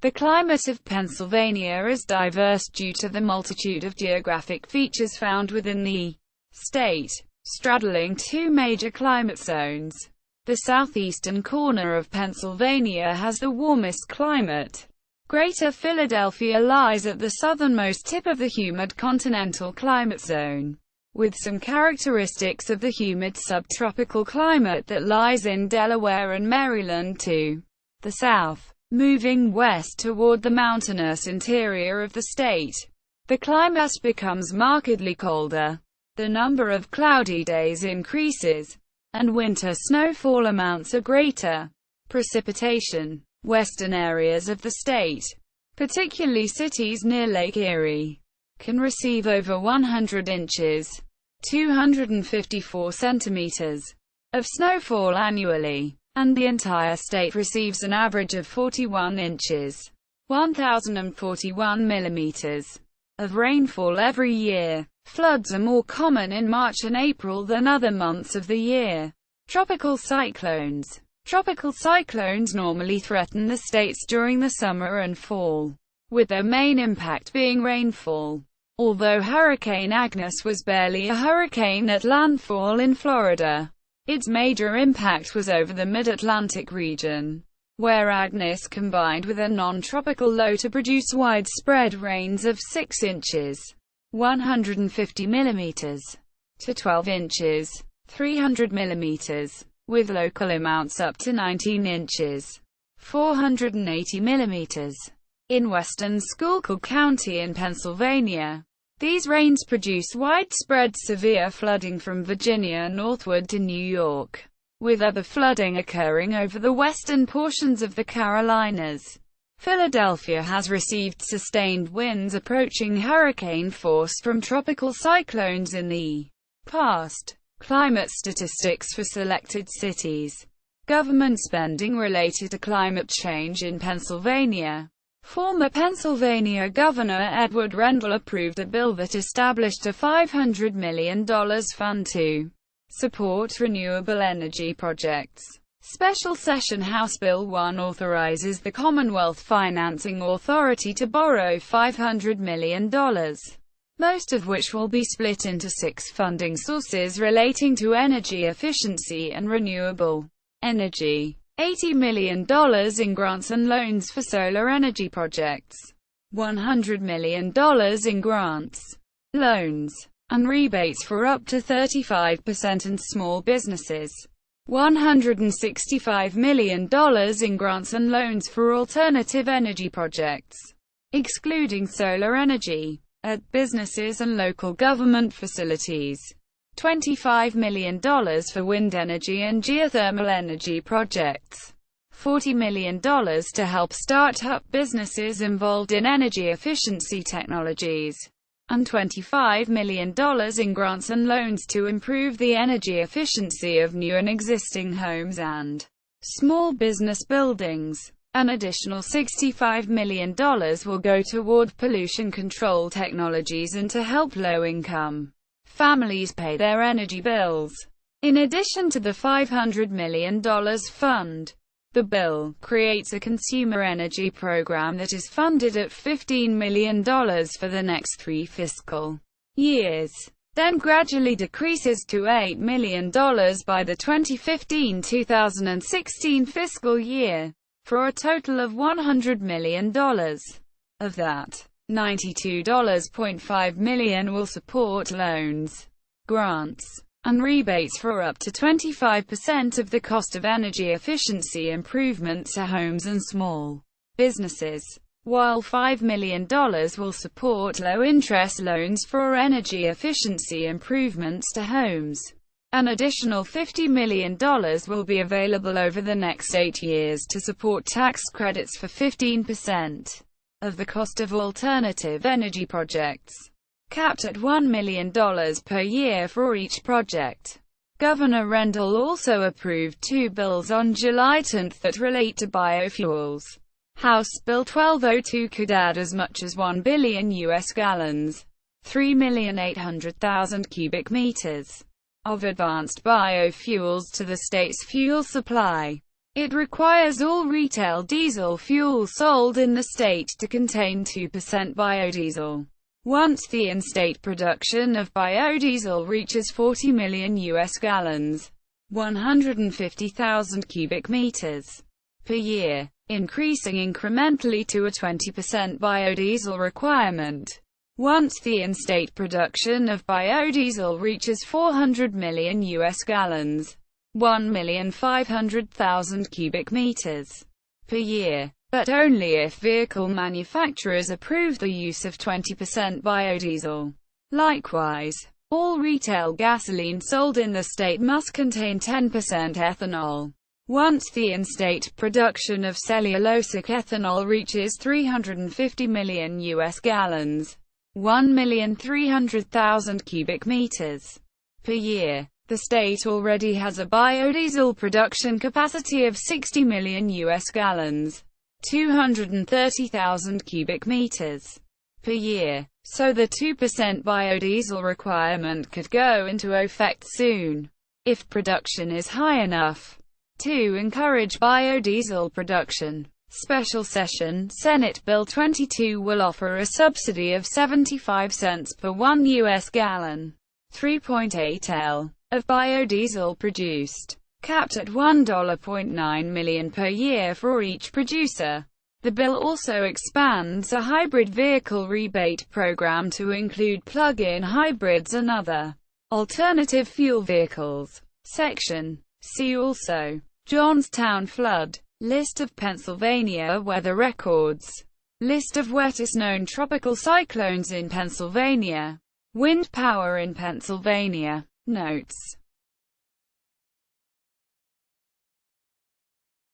The climate of Pennsylvania is diverse due to the multitude of geographic features found within the state, straddling two major climate zones. The southeastern corner of Pennsylvania has the warmest climate. Greater Philadelphia lies at the southernmost tip of the humid continental climate zone, with some characteristics of the humid subtropical climate that lies in Delaware and Maryland to the south. Moving west toward the mountainous interior of the state, the climate becomes markedly colder. The number of cloudy days increases, and winter snowfall amounts are greater. Precipitation. Western areas of the state, particularly cities near Lake Erie, can receive over 100 inches, 254 centimeters, of snowfall annually, and the entire state receives an average of 41 inches, 1,041 millimeters, of rainfall every year. Floods are more common in March and April than other months of the year. Tropical cyclones. Tropical cyclones normally threaten the states during the summer and fall, with their main impact being rainfall. Although Hurricane Agnes was barely a hurricane at landfall in Florida, its major impact was over the mid-Atlantic region, where Agnes combined with a non-tropical low to produce widespread rains of 6 inches, 150 millimeters, to 12 inches, 300 millimeters, with local amounts up to 19 inches, 480 millimeters, in western Schuylkill County in Pennsylvania. These rains produce widespread severe flooding from Virginia northward to New York, with other flooding occurring over the western portions of the Carolinas. Philadelphia has received sustained winds approaching hurricane force from tropical cyclones in the past. Climate statistics for selected cities. Government spending related to climate change in Pennsylvania. Former Pennsylvania Governor Edward Rendell approved a bill that established a $500 million fund to support renewable energy projects. Special Session House Bill 1 authorizes the Commonwealth Financing Authority to borrow $500 million. Most of which will be split into 6 funding sources relating to energy efficiency and renewable energy. $80 million in grants and loans for solar energy projects. $100 million in grants, loans, and rebates for up to 35% in small businesses. $165 million in grants and loans for alternative energy projects, excluding solar energy, at businesses and local government facilities. $25 million for wind energy and geothermal energy projects. $40 million to help start-up businesses involved in energy efficiency technologies. And $25 million in grants and loans to improve the energy efficiency of new and existing homes and small business buildings. An additional $65 million will go toward pollution control technologies and to help low-income families pay their energy bills. In addition to the $500 million fund, the bill creates a consumer energy program that is funded at $15 million for the next 3 fiscal years, then gradually decreases to $8 million by the 2015-2016 fiscal year, for a total of $100 million. Of that, $92.5 million will support loans, grants, and rebates for up to 25% of the cost of energy efficiency improvements to homes and small businesses, while $5 million will support low-interest loans for energy efficiency improvements to homes. An additional $50 million will be available over the next 8 years to support tax credits for 15% of the cost of alternative energy projects, capped at $1 million per year for each project. Governor Rendell also approved 2 bills on July 10 that relate to biofuels. House Bill 1202 could add as much as 1 billion U.S. gallons, 3,800,000 cubic meters, of advanced biofuels to the state's fuel supply. It requires all retail diesel fuel sold in the state to contain 2% biodiesel. Once the in-state production of biodiesel reaches 40 million U.S. gallons, 150,000 cubic meters per year, increasing incrementally to a 20% biodiesel requirement. Once the in-state production of biodiesel reaches 400 million U.S. gallons, 1,500,000 cubic meters per year, but only if vehicle manufacturers approve the use of 20% biodiesel. Likewise, all retail gasoline sold in the state must contain 10% ethanol. Once the in-state production of cellulosic ethanol reaches 350 million U.S. gallons, 1,300,000 cubic meters per year, the state already has a biodiesel production capacity of 60 million U.S. gallons, 230,000 cubic meters per year, so the 2% biodiesel requirement could go into effect soon, if production is high enough to encourage biodiesel production. Special Session Senate Bill 22 will offer a subsidy of 75 cents per 1 U.S. gallon, 3.8 L, of biodiesel produced, capped at $1.9 million per year for each producer. The bill also expands a hybrid vehicle rebate program to include plug-in hybrids and other alternative fuel vehicles. Section See also: Johnstown flood, list of Pennsylvania weather records, list of wettest known tropical cyclones in Pennsylvania, wind power in Pennsylvania. Notes